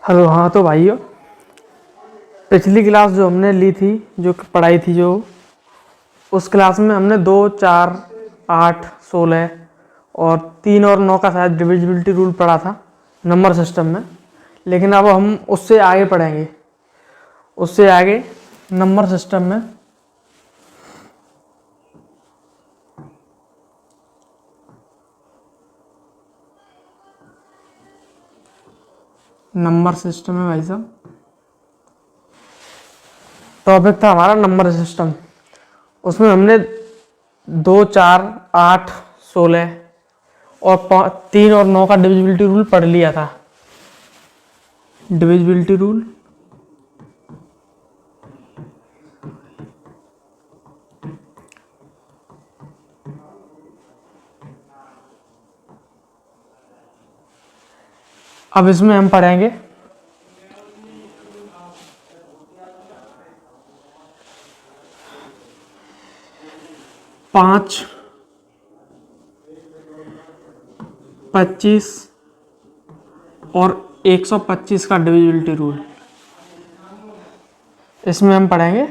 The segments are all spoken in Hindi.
हेलो। हाँ तो भाइयों, पिछली क्लास जो हमने ली थी, जो पढ़ाई थी, जो उस क्लास में हमने 2, 4, 8, 16 और 3 और 9 का शायद डिविजिबिलिटी रूल पढ़ा था नंबर सिस्टम में। लेकिन अब हम उससे आगे पढ़ेंगे, उससे आगे नंबर सिस्टम में है भाई साहब। टॉपिक था हमारा नंबर सिस्टम। उसमें हमने 2, 4, 8, 16 और 3 और 9 का डिविजिबिलिटी रूल पढ़ लिया था। डिविजिबिलिटी रूल अब इसमें हम पढ़ेंगे 5, 25 और 125 का डिविजिबिलिटी रूल। इसमें हम पढ़ेंगे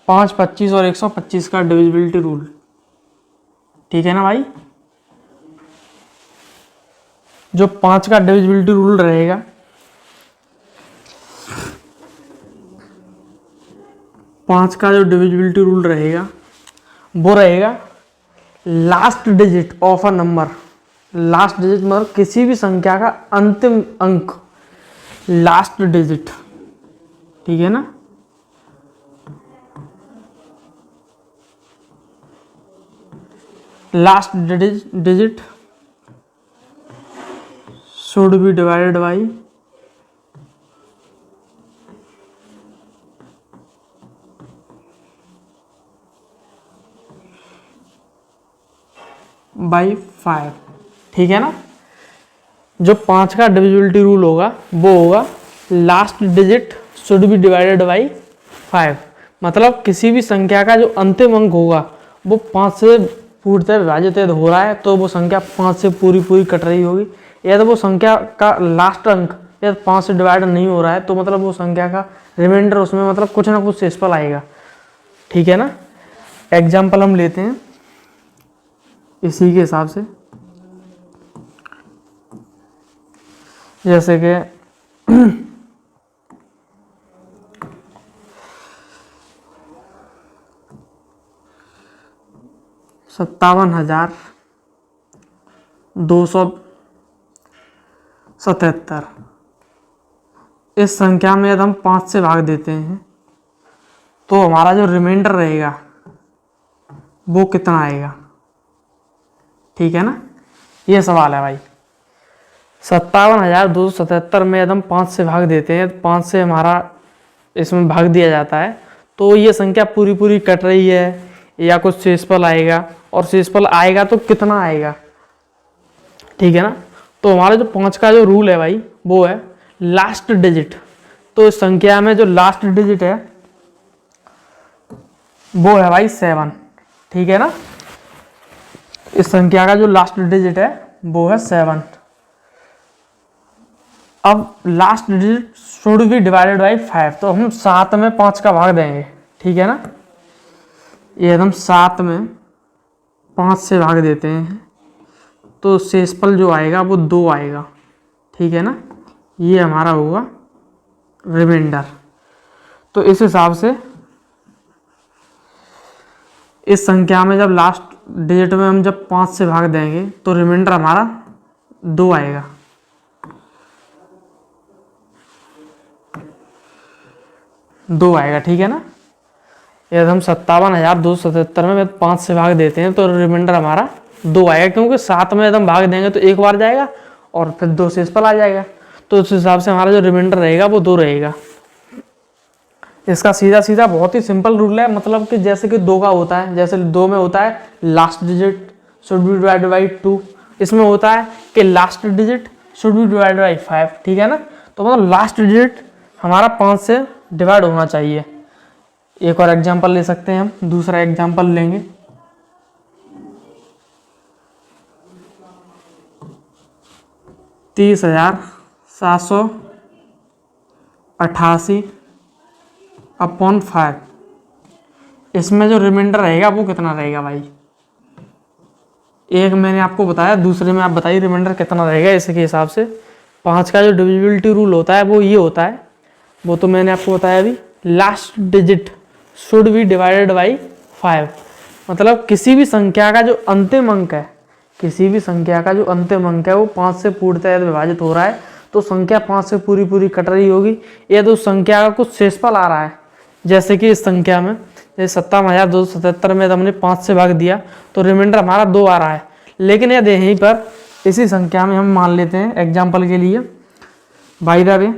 5, 25 और 125 का डिविजिबिलिटी रूल। ठीक है ना भाई? जो 5 का डिविजिबिलिटी रूल रहेगा, 5 का जो डिविजिबिलिटी रूल रहेगा वो रहेगा last digit of a number. Last digit मतलब किसी भी संख्या का अंतिम अंक, लास्ट डिजिट। ठीक है ना? Last digit should be divided by 5। ठीक है ना? जो 5 का डिविजिबिलिटी रूल होगा वो होगा last digit should be divided by 5। मतलब किसी भी संख्या का जो अंतिम अंक होगा वो 5 से पूर्णतः विभाजित यदि हो रहा है तो वो संख्या 5 से पूरी कट रही होगी। यदि वो संख्या का लास्ट अंक यदि 5 से डिवाइड नहीं हो रहा है तो मतलब वो संख्या का रिमाइंडर उसमें मतलब कुछ ना कुछ शेषफल आएगा। ठीक है ना? एग्जाम्पल हम लेते हैं इसी के हिसाब से, जैसे कि 57,277। इस संख्या में यदि हम 5 से भाग देते हैं तो हमारा जो रिमाइंडर रहेगा वो कितना आएगा? ठीक है ना? ये सवाल है भाई। 57,277 में यदि हम 5 से भाग देते हैं, 5 से हमारा इसमें भाग दिया जाता है तो ये संख्या पूरी कट रही है या कुछ शेषफल आएगा, और शेषफल आएगा तो कितना आएगा? ठीक है ना? तो हमारा जो 5 का जो रूल है भाई वो है लास्ट डिजिट। तो इस संख्या में जो लास्ट डिजिट है वो है भाई 7। ठीक है ना? इस संख्या का जो लास्ट डिजिट है वो है 7। अब last digit should be divided by 5, तो हम 7 में 5 का भाग देंगे। ठीक है ना? ये हम 7 में 5 से भाग देते हैं तो शेषफल जो आएगा वो 2 आएगा। ठीक है ना? ये हमारा होगा रिमाइंडर। तो इस हिसाब से इस संख्या में जब लास्ट डिजिट में हम जब 5 से भाग देंगे तो रिमाइंडर हमारा 2 आएगा। ठीक है ना? यदि हम 57,277 में 5 से भाग देते हैं तो रिमाइंडर हमारा 2 आएगा, क्योंकि 7 में यदि हम भाग देंगे तो एक बार जाएगा और फिर 2 शेषफल आ जाएगा। तो उस हिसाब से हमारा जो रिमाइंडर रहेगा वो 2 रहेगा। इसका सीधा बहुत ही सिंपल रूल है, मतलब कि जैसे कि 2 का होता है, जैसे 2 में होता है last digit should be divided by 2, इसमें होता है कि last digit should be divided by 5। ठीक है ना? तो मतलब लास्ट डिजिट हमारा 5 से डिवाइड होना चाहिए। एक और एग्जांपल ले सकते हैं हम, दूसरा एग्जांपल लेंगे 30,700 88/5। इसमें जो रिमाइंडर रहेगा वो कितना रहेगा भाई? एक मैंने आपको बताया, दूसरे में आप बताइए रिमाइंडर कितना रहेगा इसके हिसाब से। 5 का जो डिविजिबिलिटी रूल होता है वो ये होता है, वो तो मैंने आपको बताया अभी, last digit should be divided by 5। मतलब किसी भी संख्या का जो अंतिम अंक है, किसी भी संख्या का जो अंतिम अंक है वो 5 से पूर्णतः यदि विभाजित हो रहा है तो संख्या 5 से पूरी पूरी कट रही होगी। यदि उस संख्या का कुछ शेषफल आ रहा है, जैसे कि इस संख्या में 57,277 में हमने 5 से भाग दिया तो रिमाइंडर हमारा 2 आ रहा है। लेकिन यदि यहीं पर इसी संख्या में हम मान लेते हैं एग्जाम्पल के लिए, बाय द वे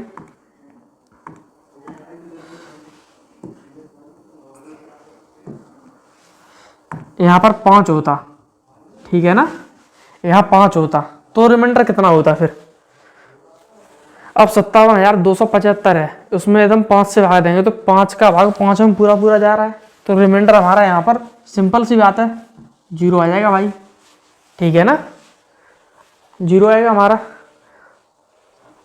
यहाँ पर 5 होता, ठीक है ना, यहाँ 5 होता तो रिमाइंडर कितना होता फिर? अब 57,275 है, उसमें एकदम 5 से भाग देंगे तो 5 का भाग 5 में पूरा पूरा जा रहा है, तो रिमाइंडर हमारा यहाँ पर सिंपल सी बात है 0 आ जाएगा भाई, ठीक है ना, 0 आएगा हमारा।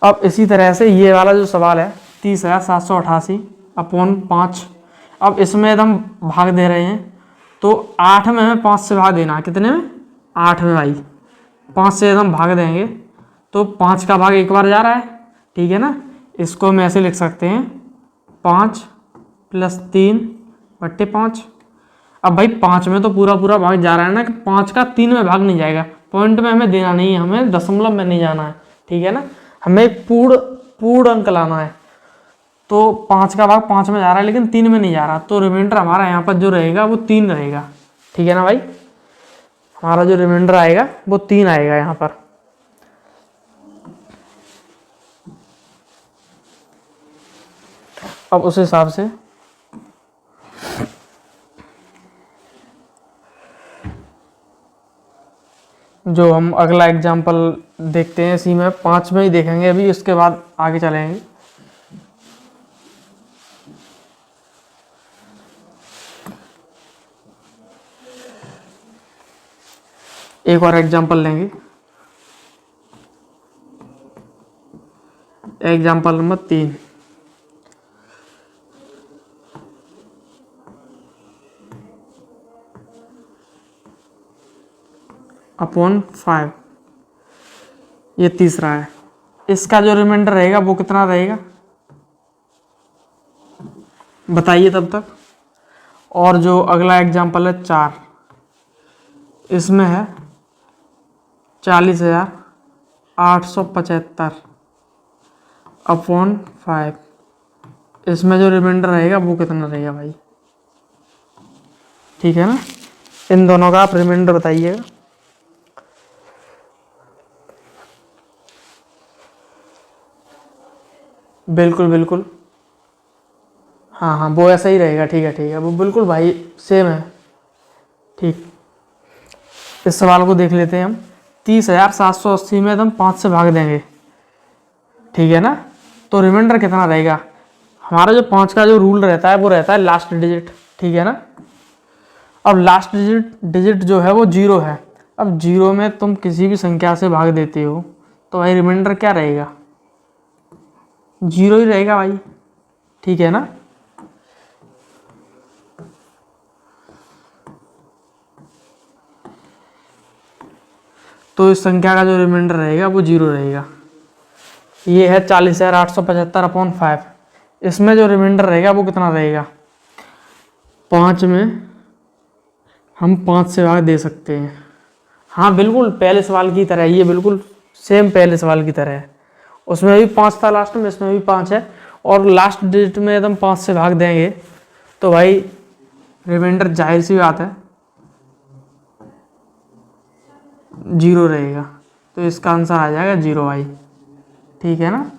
अब इसी तरह से ये वाला जो सवाल है 30,788/5, अब इसमें एकदम भाग दे रहे हैं तो 8 में हमें 5 से भाग देना है, कितने में? 8 में भाई, 5 से एकदम भाग देंगे तो 5 का भाग एक बार जा रहा है, ठीक है ना। इसको हम ऐसे लिख सकते हैं 5 + 3/5। अब भाई 5 में तो पूरा पूरा भाग जा रहा है ना, कि 5 का 3 में भाग नहीं जाएगा, पॉइंट में हमें देना नहीं है, हमें दशमलव में नहीं जाना है, ठीक है ना, हमें पूर्ण अंक लाना है। तो 5 का भाग 5 में जा रहा है लेकिन 3 में नहीं जा रहा, तो रिमाइंडर हमारा यहाँ पर जो रहेगा वो 3 रहेगा, ठीक है ना भाई, हमारा जो रिमाइंडर आएगा वो 3 आएगा यहाँ पर। अब उस हिसाब से जो हम अगला एग्जाम्पल देखते हैं, इसी में 5 में ही देखेंगे अभी, इसके बाद आगे चलेंगे। एक और एग्जाम्पल लेंगे, एग्जाम्पल नंबर 3। अपॉन 5, ये तीसरा है। इसका जो रिमाइंडर रहेगा वो कितना रहेगा बताइए तब तक। और जो अगला एग्जाम्पल है 4, इसमें है 40,875/5, इसमें जो रिमाइंडर रहेगा वो कितना रहेगा भाई, ठीक है ना। इन दोनों का आप रिमाइंडर बताइएगा। बिल्कुल बिल्कुल, हाँ हाँ वो ऐसा ही रहेगा, ठीक है वो बिल्कुल भाई सेम है, ठीक। इस सवाल को देख लेते हैं हम। 30,780 में हम 5 से भाग देंगे, ठीक है ना, तो रिमाइंडर कितना रहेगा? हमारा जो 5 का जो रूल रहता है वो रहता है लास्ट डिजिट, ठीक है ना। अब लास्ट डिजिट जो है वो 0 है। अब 0 में तुम किसी भी संख्या से भाग देते हो तो भाई रिमाइंडर क्या रहेगा? 0 ही रहेगा भाई, ठीक है ना। तो इस संख्या का जो रिमाइंडर रहेगा वो 0 रहेगा। ये है 40,875/5, इसमें जो रिमाइंडर रहेगा वो कितना रहेगा? 5 में हम 5 से भाग दे सकते हैं, हाँ बिल्कुल पहले सवाल की तरह, ये बिल्कुल सेम पहले सवाल की तरह है। उसमें भी 5 था लास्ट में, इसमें भी 5 है, और लास्ट डिजिट में एकदम 5 से भाग देंगे तो भाई रिमाइंडर जाहिर सी बात है 0 रहेगा। तो इसका आंसर आ जाएगा 0 भाई, ठीक है ना।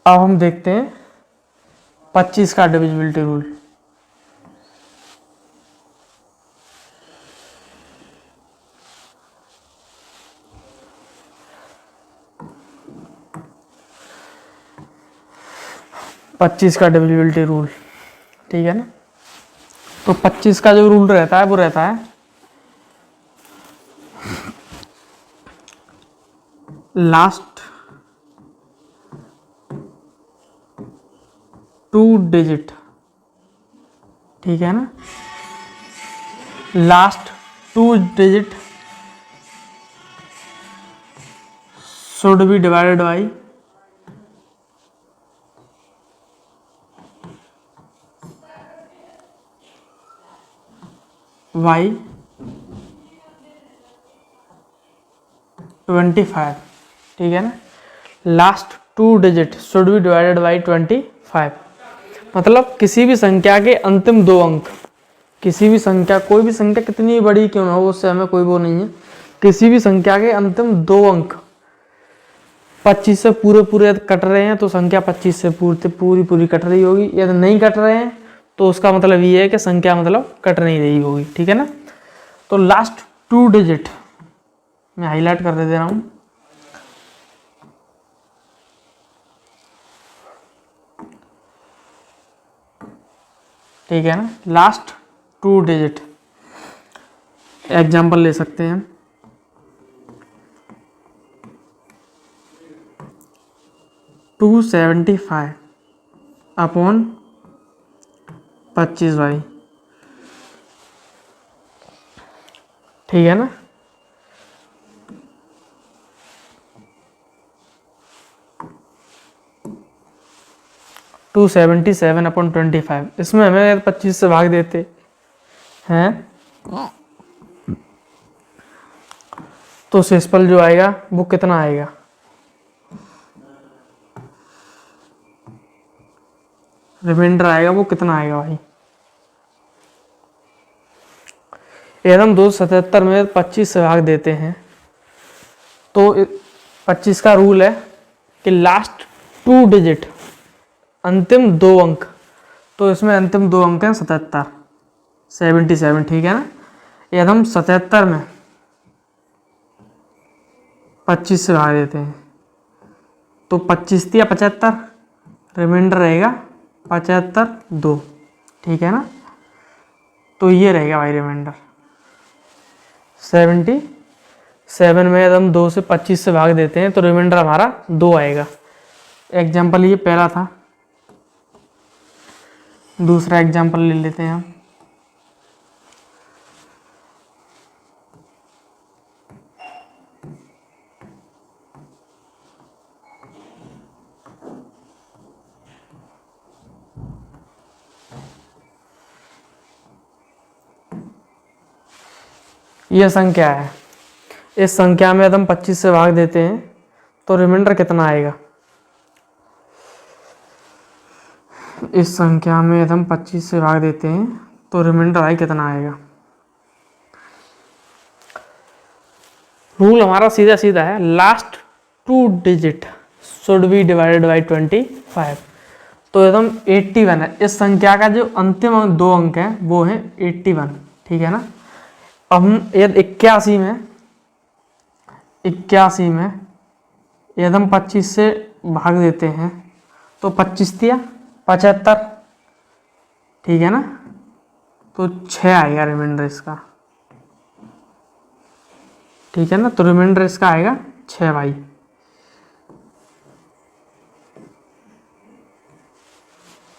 अब हम देखते हैं 25 का डिविजिबिलिटी रूल। पच्चीस का डिविजिबिलिटी रूल, ठीक है ना। तो 25 का जो रूल रहता है वो रहता है लास्ट 2 डिजिट, ठीक है ना, last 2 digit should be divided by y 25, ठीक है ना, last 2 digit should be divided by 25। मतलब किसी भी संख्या के अंतिम 2 अंक, किसी भी संख्या, कोई भी संख्या कितनी बड़ी क्यों ना हो, उससे हमें कोई वो नहीं है, किसी भी संख्या के अंतिम 2 अंक 25 से पूरे पूरे कट रहे हैं तो संख्या 25 से पूरी पूरी कट रही होगी। यदि नहीं कट रहे हैं तो उसका मतलब ये है कि संख्या मतलब कट नहीं रही होगी, ठीक है ना। तो लास्ट 2 डिजिट मैं हाईलाइट कर दे रहा हूं, ठीक है ना, लास्ट 2 डिजिट। एग्जाम्पल ले सकते हैं, 275 अपॉन 25 भाई, ठीक है ना। टू 77 अपॉन 25, इसमें हमें 25 से भाग देते हैं तो शेषफल जो आएगा वो कितना आएगा, रिमाइंडर आएगा वो कितना आएगा भाई। यदि हम 277 में 25 से भाग देते हैं तो 25 का रूल है कि लास्ट 2 डिजिट अंतिम 2 अंक, तो इसमें अंतिम 2 अंक हैं 77, ठीक है ना। यदि हम 77 में 25 से भाग देते हैं तो 25 या 75, रिमाइंडर रहेगा 75 2, ठीक है ना। तो ये रहेगा भाई रिमाइंडर 77 में यदि हम 2 से 25 से भाग देते हैं तो रिमाइंडर हमारा 2 आएगा। एग्जाम्पल ये पहला था, दूसरा एग्जाम्पल ले लेते हैं हम। यह संख्या है, इस संख्या में यदि हम 25 से भाग देते हैं तो रिमाइंडर कितना आएगा, इस संख्या में यदि हम 25 से भाग देते हैं तो रिमाइंडर आई कितना आएगा। रूल हमारा सीधा सीधा है, last 2 digit should be divided by 25। तो यदि हम 81 है, इस संख्या का जो अंतिम 2 अंक है वो है 81, ठीक है ना। अब हम यदि 81 में यदि हम 25 से भाग देते हैं तो 25 दिया 75, ठीक है ना, तो 6 आएगा रिमाइंडर इसका, ठीक है ना। तो रिमाइंडर इसका आएगा 6 भाई।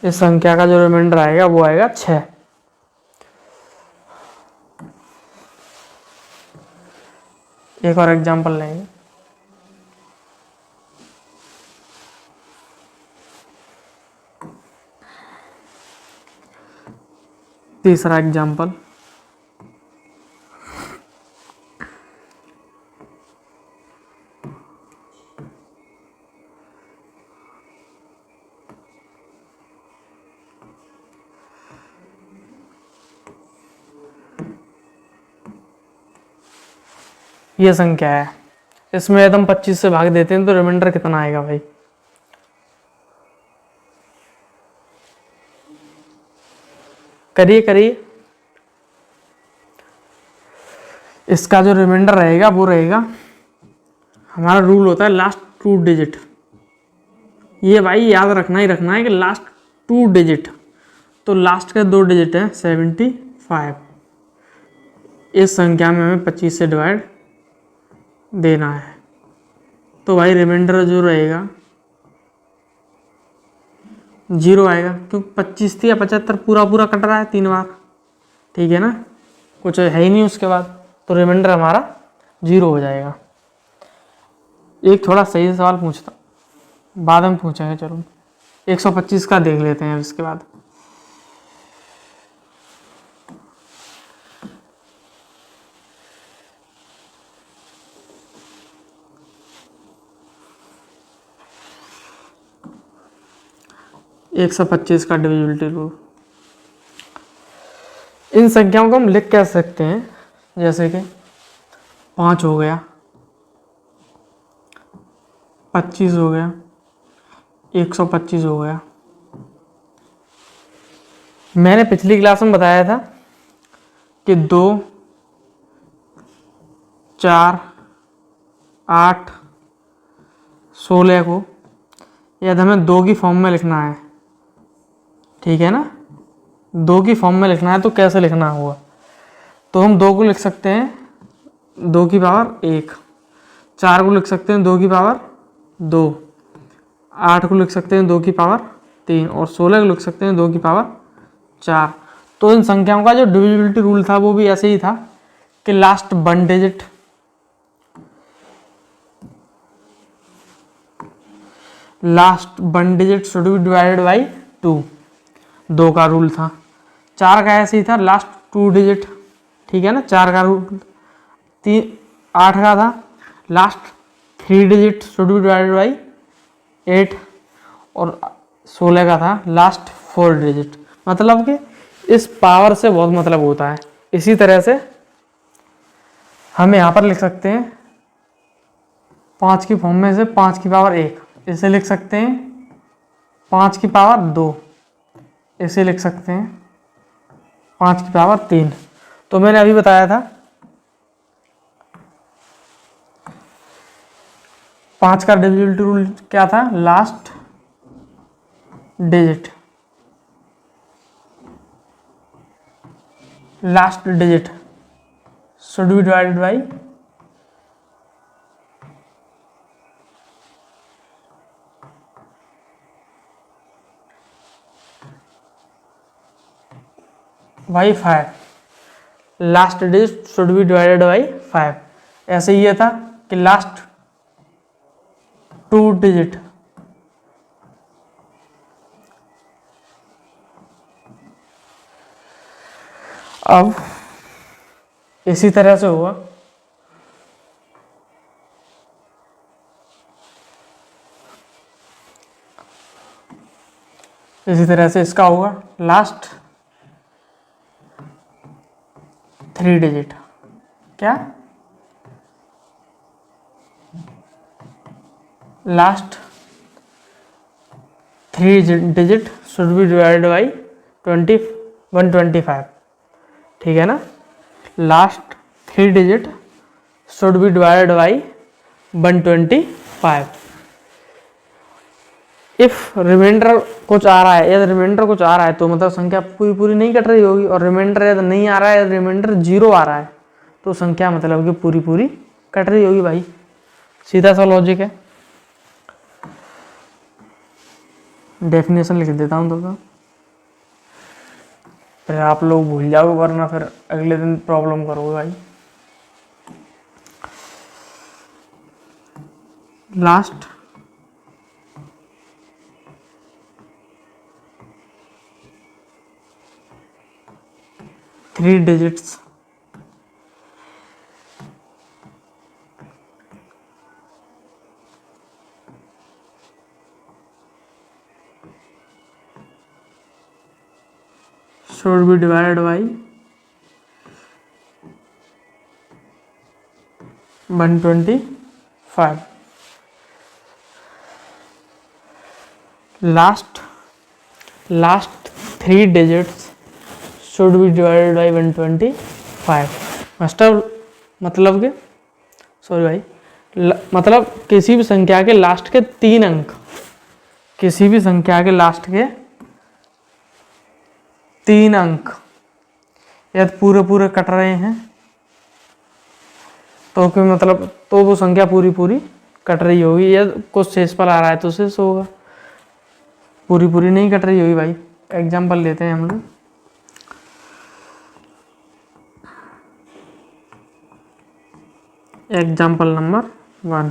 इस संख्या का जो रिमाइंडर आएगा वो आएगा 6। एक और एग्जांपल लेंगे, तीसरा एग्जांपल, ये संख्या है, इसमें यदि हम 25 से भाग देते हैं तो रिमाइंडर कितना आएगा भाई। करिए, इसका जो रिमाइंडर रहेगा वो रहेगा, हमारा रूल होता है लास्ट 2 डिजिट, ये भाई याद रखना ही रखना है कि लास्ट 2 डिजिट, तो लास्ट के 2 डिजिट है 75, इस संख्या में हमें 25 से डिवाइड देना है। तो भाई रिमाइंडर जो रहेगा जीरो आएगा, क्योंकि 25 थी या 75 पूरा पूरा कट रहा है 3 बार, ठीक है ना, कुछ है ही नहीं उसके बाद, तो रिमाइंडर हमारा जीरो हो जाएगा। एक थोड़ा सही सवाल पूछता, बाद में पूछेंगे, चलो 125 का देख लेते हैं इसके बाद। एक 125 का डिविजिबिलिटी रूल। इन संख्याओं को हम लिख कह सकते हैं, जैसे कि 5 हो गया, 25 हो गया, 125 हो गया। मैंने पिछली क्लास में बताया था कि 2, 4, 8, 16 को यदि हमें 2 की फॉर्म में लिखना है, ठीक है ना, 2 की फॉर्म में लिखना है तो कैसे लिखना होगा, तो हम 2 को लिख सकते हैं 2 की पावर 1, 4 को लिख सकते हैं 2 की पावर 2, 8 को लिख सकते हैं 2 की पावर 3 और 16 को लिख सकते हैं 2 की पावर 4। तो इन संख्याओं का जो डिविजिबिलिटी रूल था वो भी ऐसे ही था कि last one digit should be divided by 2, 2 का रूल था। 4 का ऐसे ही था, लास्ट 2 डिजिट, ठीक है ना, 4 का रूल। 8 का था, last 3 digit should be divided by 8 और 16 का था लास्ट 4 डिजिट। मतलब कि इस पावर से बहुत मतलब होता है। इसी तरह से हम यहाँ पर लिख सकते हैं 5 की फॉर्म में से 5 की पावर 1, इसे लिख सकते हैं 5 की पावर 2, इसे लिख सकते हैं 5 की पावर 3। तो मैंने अभी बताया था 5 का डिविजिबिलिटी रूल क्या था, last digit should be divided by 5, last digit should be divided by 5। ऐसे ही ये था कि लास्ट 2 डिजिट अब इसी तरह से हुआ, इसी तरह से इसका होगा लास्ट 3 डिजिट, क्या, last 3 digit should be divided by 125, ठीक है ना, last 3 digit should be divided by 125। If remainder कुछ आ रहा है, यदि रिमाइंडर कुछ आ रहा है तो मतलब संख्या पूरी पूरी नहीं कट रही होगी, और रिमाइंडर यदि नहीं आ रहा है, रिमाइंडर 0 आ रहा है तो संख्या मतलब कि पूरी पूरी कट रही होगी भाई। सीधा सा लॉजिक है। डेफिनेशन लिख देता हूँ तो फिर आप लोग भूल जाओगे, वरना फिर अगले दिन प्रॉब्लम करोगे भाई। Last 3 digits should be divided by 125। Last 3 digits should be divided by 125। मतलब के सॉरी भाई, मतलब किसी भी संख्या के लास्ट के 3 अंक, किसी भी संख्या के लास्ट के 3 अंक यदि पूरे पूरे कट रहे हैं तो कि मतलब तो वो संख्या पूरी पूरी कट रही होगी, या कुछ शेषफल आ रहा है तो शेष होगा। पूरी पूरी नहीं कट रही होगी भाई। एग्जाम्पल लेते हैं हम लोग। Example number 1।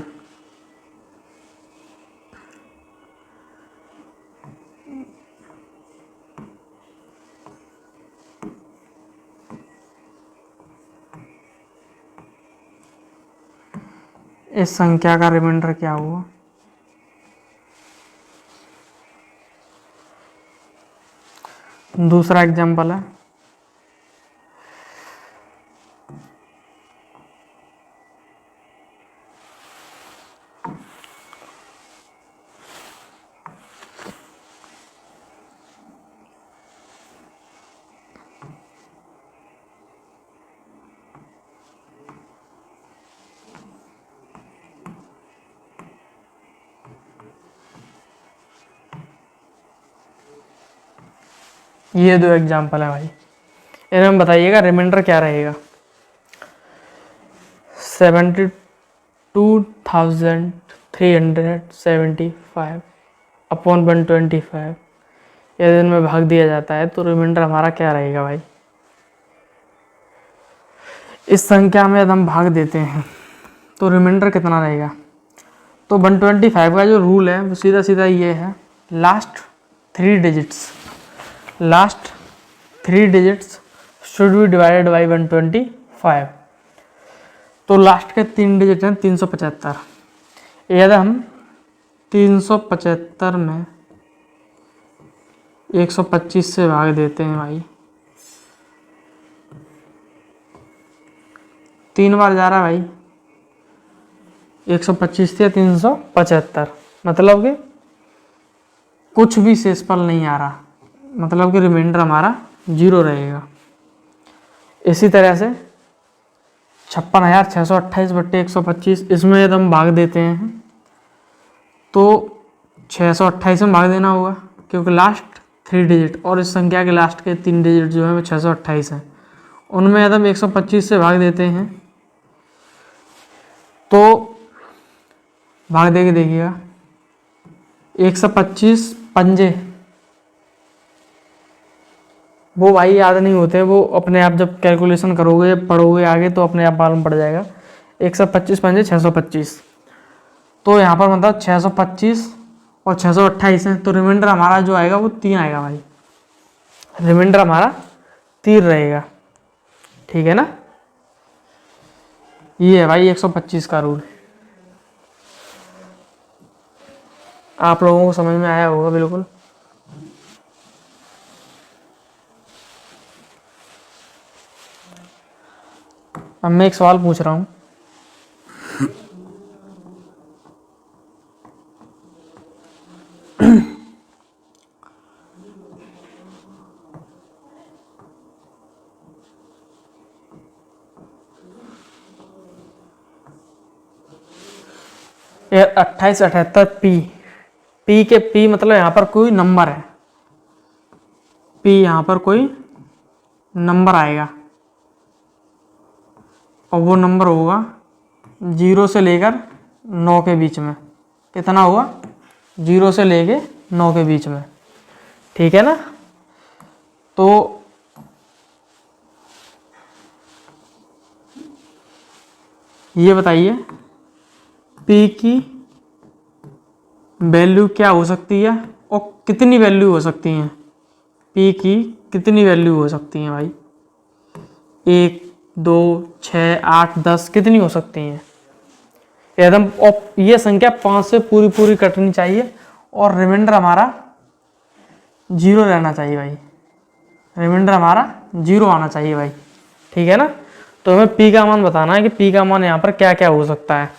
इस संख्या का रिमाइंडर क्या हुआ? दूसरा एग्जाम्पल है ये 2 एग्जाम्पल है भाई। इनमें बताइएगा रिमाइंडर क्या रहेगा। 72,375 अपॉन 125 यदि इनमें भाग दिया जाता है तो रिमाइंडर हमारा क्या रहेगा भाई। इस संख्या में यदि हम भाग देते हैं तो रिमाइंडर कितना रहेगा। तो 125 का जो रूल है वो सीधा सीधा ये है, last 3 digits should be divided by 125। तो लास्ट के 3 डिजिट हैं 375। यदि हम 375 में 125 से भाग देते हैं भाई, 3 बार जा रहा भाई, 125 से 375, मतलब कि कुछ भी शेषफल नहीं आ रहा, मतलब कि रिमाइंडर हमारा 0 रहेगा। इसी तरह से 56,628 बट्टे 125, इसमें यदि हम भाग देते हैं तो 628 में भाग देना होगा क्योंकि लास्ट 3 डिजिट और इस संख्या के लास्ट के 3 डिजिट जो है वो 628 हैं। उनमें यदि हम 125 से भाग देते हैं तो भाग दे के देखिएगा, 125 पंजे वो भाई याद नहीं होते, वो अपने आप जब कैलकुलेशन करोगे पढ़ोगे आगे तो अपने आप मालूम पड़ जाएगा। 125 पंजे 625, तो यहाँ पर मतलब 625 और 628 है, तो रिमाइंडर हमारा जो आएगा वो 3 आएगा भाई। रिमाइंडर हमारा 3 रहेगा, ठीक है ना। ये है भाई 125 का रूल। आप लोगों को समझ में आया होगा बिल्कुल। अब मैं एक सवाल पूछ रहा हूँ, ये 2878 पी के पी मतलब यहाँ पर कोई नंबर है, पी यहाँ पर कोई नंबर आएगा और वो नंबर होगा 0 से लेकर 9 के बीच में। कितना हुआ? 0 से लेके 9 के बीच में, ठीक है ना। तो ये बताइए पी की वैल्यू क्या हो सकती है और कितनी वैल्यू हो सकती हैं। पी की कितनी वैल्यू हो सकती हैं भाई? 1, 2, 6, 8, 10 कितनी हो सकती हैं एकदम। और ये संख्या 5 से पूरी पूरी कटनी चाहिए और रिमाइंडर हमारा 0 रहना चाहिए भाई। रिमाइंडर हमारा 0 आना चाहिए भाई, ठीक है ना। तो हमें पी का मान बताना है कि पी का मान यहाँ पर क्या क्या हो सकता है,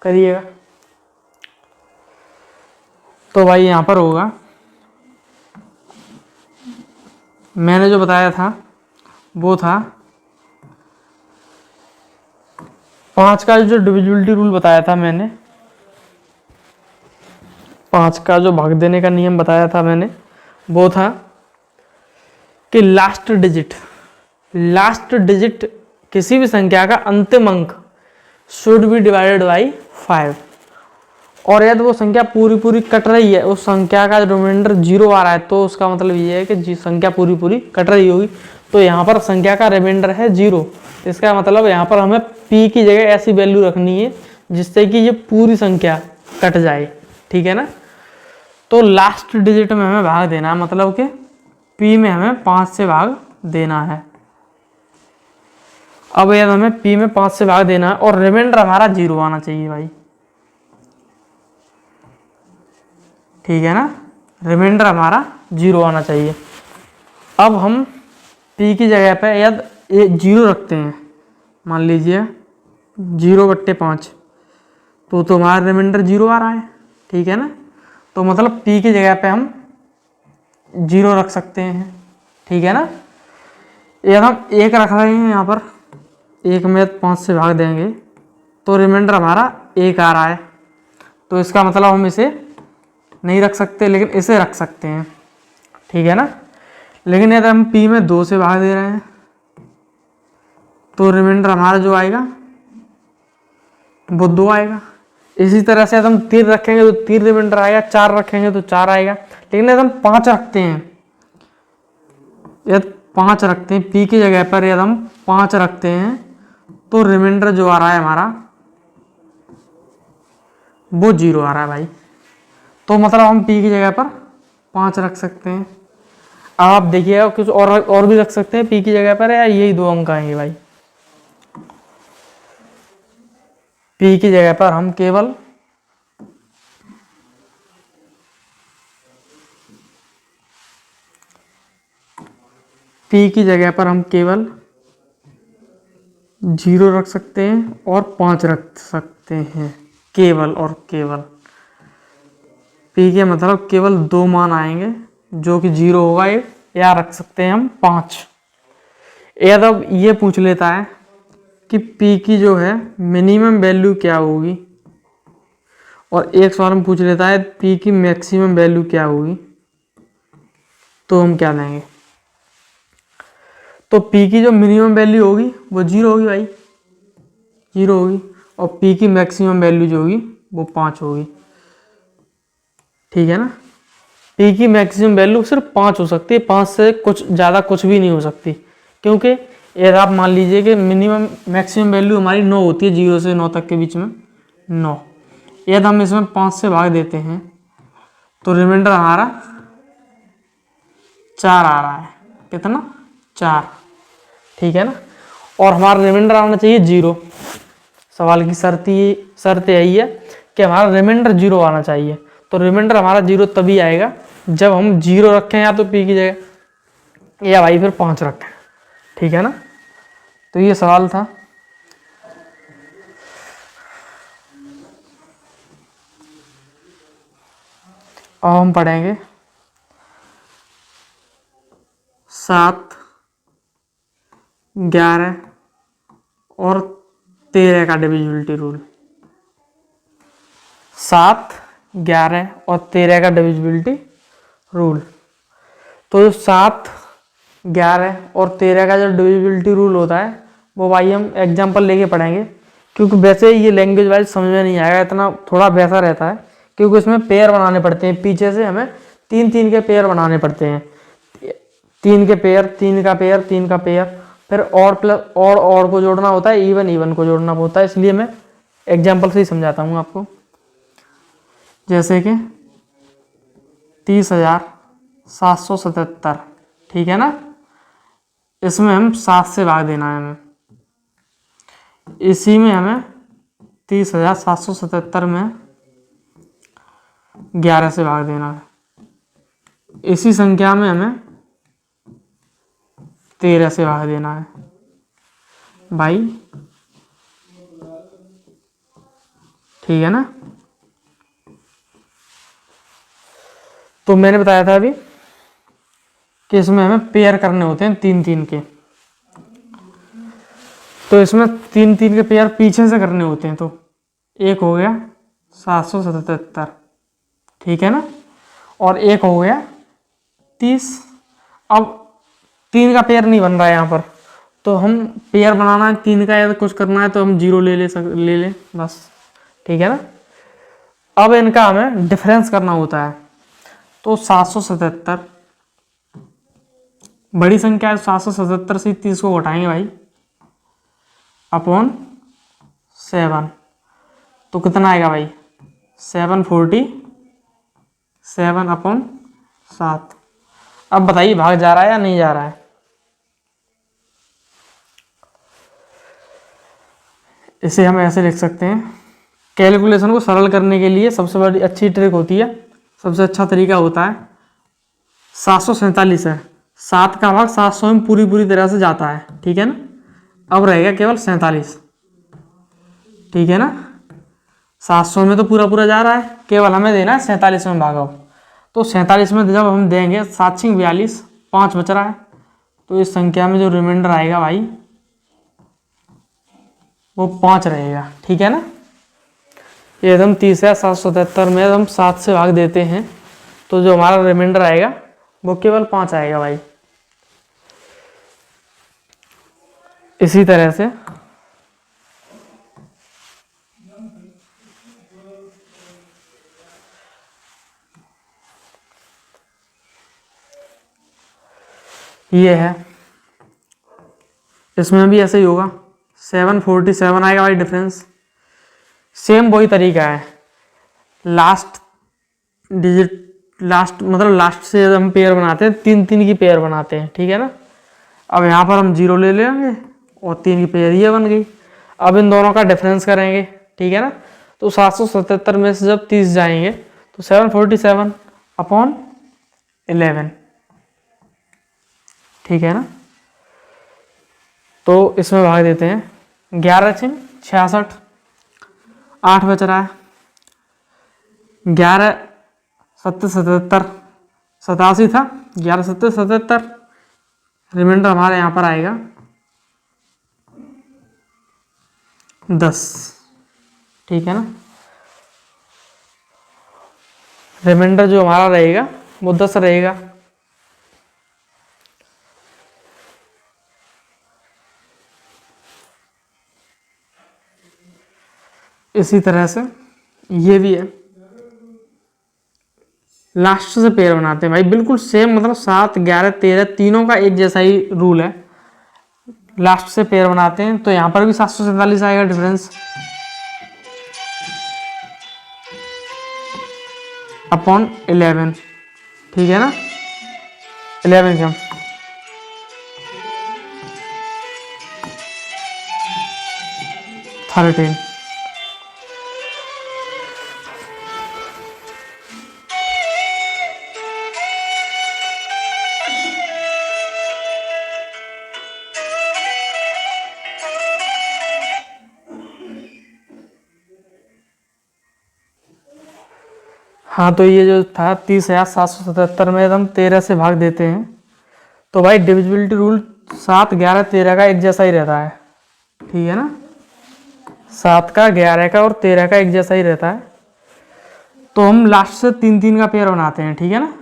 करिएगा। तो भाई यहाँ पर होगा, मैंने जो बताया था वो था 5 का जो डिविजिबिलिटी रूल बताया था मैंने, 5 का जो भाग देने का नियम बताया था मैंने, वो था कि लास्ट डिजिट किसी भी संख्या का अंतिम अंक शुड बी डिवाइडेड बाई 5। और यदि वो संख्या पूरी पूरी कट रही है, उस संख्या का रिमाइंडर 0 आ रहा है, तो उसका मतलब ये है कि संख्या पूरी पूरी कट रही होगी। तो यहाँ पर संख्या का रिमाइंडर है 0, इसका मतलब यहाँ पर हमें p की जगह ऐसी वैल्यू रखनी है जिससे कि ये पूरी संख्या कट जाए, ठीक है ना। तो लास्ट डिजिट में हमें भाग देना है, मतलब कि p में हमें 5 से भाग देना है। अब यदि हमें p में 5 से भाग देना है और रिमाइंडर हमारा 0 आना चाहिए भाई, ठीक है ना, रिमाइंडर हमारा 0 आना चाहिए। अब हम p की जगह पे यदि 0 रखते हैं, मान लीजिए 0/5, तो हमारा रिमाइंडर 0 आ रहा है, ठीक है ना। तो मतलब p की जगह पे हम 0 रख सकते हैं, ठीक है ना। यदि हम 1 रख रहे हैं यहाँ पर, 1 में 5 से भाग देंगे तो रिमाइंडर हमारा 1 आ रहा है, तो इसका मतलब हम इसे नहीं रख सकते, लेकिन इसे रख सकते हैं, ठीक है ना। लेकिन यदि हम p में 2 से भाग दे रहे हैं तो रिमाइंडर हमारा जो आएगा वो 2 आएगा। इसी तरह से यदि हम 3 रखेंगे तो 3 रिमाइंडर आएगा, 4 रखेंगे तो 4 आएगा। लेकिन यदि हम 5 रखते हैं, यदि 5 रखते हैं p की जगह पर, यदि हम 5 रखते हैं तो रिमाइंडर जो आ रहा है हमारा वो 0 आ रहा है भाई। तो मतलब हम p की जगह पर 5 रख सकते हैं। अब आप देखिएगा कुछ और भी रख सकते हैं p की जगह पर, या यही 2 अंक आएंगे भाई। p की जगह पर हम केवल p की जगह पर हम केवल 0 रख सकते हैं और 5 रख सकते हैं, केवल और केवल। p के मतलब केवल 2 मान आएंगे जो कि 0 होगा, एक या रख सकते हैं हम 5। यदि अब ये पूछ लेता है कि p की जो है मिनिमम वैल्यू क्या होगी, और एक सवाल में पूछ लेता है p की मैक्सिमम वैल्यू क्या होगी, तो हम क्या देंगे। तो p की जो मिनिमम वैल्यू होगी वो 0 होगी भाई, 0 होगी, और p की मैक्सिमम वैल्यू जो होगी वो 5 होगी, ठीक है ना। p की मैक्सिमम वैल्यू सिर्फ 5 हो सकती है, 5 से कुछ ज़्यादा कुछ भी नहीं हो सकती, क्योंकि यदि आप मान लीजिए कि मिनिमम मैक्सिमम वैल्यू हमारी 9 होती है, 0 से 9 तक के बीच में 9। यदि हम इसमें 5 से भाग देते हैं तो रिमाइंडर हमारा 4 आ रहा है, कितना, 4, ठीक है ना। और हमारा रिमाइंडर आना चाहिए 0। सवाल की शर्त यही है कि हमारा रिमाइंडर 0 आना चाहिए। तो रिमाइंडर हमारा 0 तभी आएगा जब हम 0 रखें या तो p की जगह, या भाई फिर 5 रखें, ठीक है ना। तो ये सवाल था। अब हम पढ़ेंगे 7, 11 और 13 का डिविजिबिलिटी रूल। 7, 11 और 13 का डिविजिबिलिटी रूल। तो 7, 11 और 13 का जो डिविजिबिलिटी रूल होता है वो भाई हम एग्जाम्पल लेके पढ़ेंगे, क्योंकि वैसे ये लैंग्वेज वाइज समझ में नहीं आएगा, इतना थोड़ा वैसा रहता है, क्योंकि उसमें पेयर बनाने पड़ते हैं, पीछे से हमें 3-3 के पेयर बनाने पड़ते हैं, 3 के पेयर, 3 का पेयर, 3 का पेयर, फिर और प्लस और को जोड़ना होता है, इवन को जोड़ना होता है। इसलिए मैं एग्जाम्पल से ही समझाता हूँ आपको। जैसे कि 30,777, ठीक है ना, इसमें हम 7 से भाग देना है हमें, इसी में हमें 30,777 में 11 से भाग देना है, इसी संख्या में हमें 13 से भाग देना है भाई, ठीक है ना। तो मैंने बताया था अभी कि इसमें हमें पेयर करने होते हैं 3-3 के, तो इसमें 3-3 के पेयर पीछे से करने होते हैं। तो एक हो गया 777, ठीक है ना, और एक हो गया 30। अब 3 का पेयर नहीं बन रहा है यहाँ पर, तो हम पेयर बनाना है 3 का या कुछ करना है तो हम 0 ले लें बस, ठीक है ना। अब इनका हमें डिफरेंस करना होता है। तो 777 बड़ी संख्या है, 777 से 30 को घटाएंगे भाई अपॉन 7, तो कितना आएगा भाई 747 अपॉन 7। अब बताइए भाग जा रहा है या नहीं जा रहा है। इसे हम ऐसे लिख सकते हैं, कैलकुलेशन को सरल करने के लिए सबसे बड़ी अच्छी ट्रिक होती है, सबसे अच्छा तरीका होता है 747 है, 7 का भाग 700 में पूरी तरह से जाता है, ठीक है ना। अब रहेगा केवल 47, ठीक है ना। 700 में तो पूरा जा रहा है, केवल हमें देना है 47 में भागा। तो 47 में जब हम देंगे 7×42 5 बच रहा है, तो इस संख्या में जो रिमाइंडर आएगा भाई वो 5 रहेगा, ठीक है ना। ये एकदम 30 है, 777 में हम 7 से भाग देते हैं तो जो हमारा रिमाइंडर आएगा वो केवल 5 आएगा भाई। इसी तरह से ये है, इसमें भी ऐसे ही होगा, 747 आएगा भाई डिफरेंस। सेम वही तरीका है, लास्ट डिजिट, लास्ट मतलब लास्ट से हम पेयर बनाते हैं, 3 की पेयर बनाते हैं, ठीक है ना। अब यहाँ पर हम 0 ले लेंगे और 3 की पेयर ये बन गई। अब इन दोनों का डिफरेंस करेंगे, ठीक है ना। तो 777 में से जब 30 जाएंगे तो 747 अपॉन 11, ठीक है ना। तो इसमें भाग देते हैं, 11×66 8 बच रहा है, 11×7 87 था, 11×7 रिमाइंडर हमारे यहाँ पर आएगा 10, ठीक है ना। रिमाइंडर जो हमारा रहेगा वो 10 रहेगा। इसी तरह से ये भी है, लास्ट से पेयर बनाते हैं भाई, बिल्कुल सेम, मतलब 7 11 13 तीनों का एक जैसा ही रूल है। लास्ट से पेयर बनाते हैं तो यहाँ पर भी 747 आएगा डिफरेंस अपॉन 11, ठीक है ना। 11 क्या 13, हाँ। तो ये जो था 30,777 में हम 13 से भाग देते हैं तो भाई डिविजिबिलिटी रूल 7 11 13 का एक जैसा ही रहता है, ठीक है ना। 7 का 11 का और 13 का एक जैसा ही रहता है। तो हम लास्ट से 3 का पेयर बनाते हैं, ठीक है ना।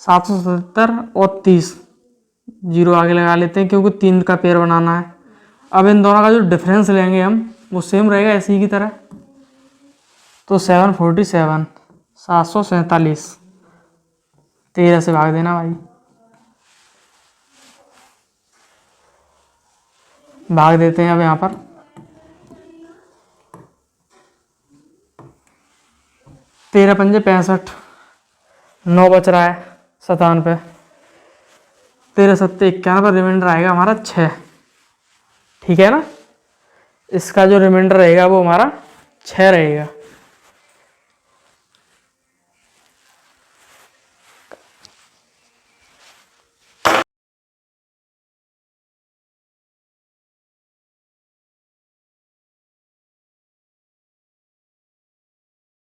777 और 30, 0 आगे लगा लेते हैं क्योंकि 3 का पेयर बनाना है। अब इन दोनों का जो डिफरेंस लेंगे हम वो सेम रहेगा ऐसे ही की तरह। तो 747 747 13 से भाग देना भाई, भाग देते हैं अब यहाँ पर। 13×5 65, 9 बच रहा है 97, 13×7 91 रिमाइंडर आएगा हमारा 6, ठीक है ना। इसका जो रिमाइंडर रहेगा वो हमारा 6 रहेगा।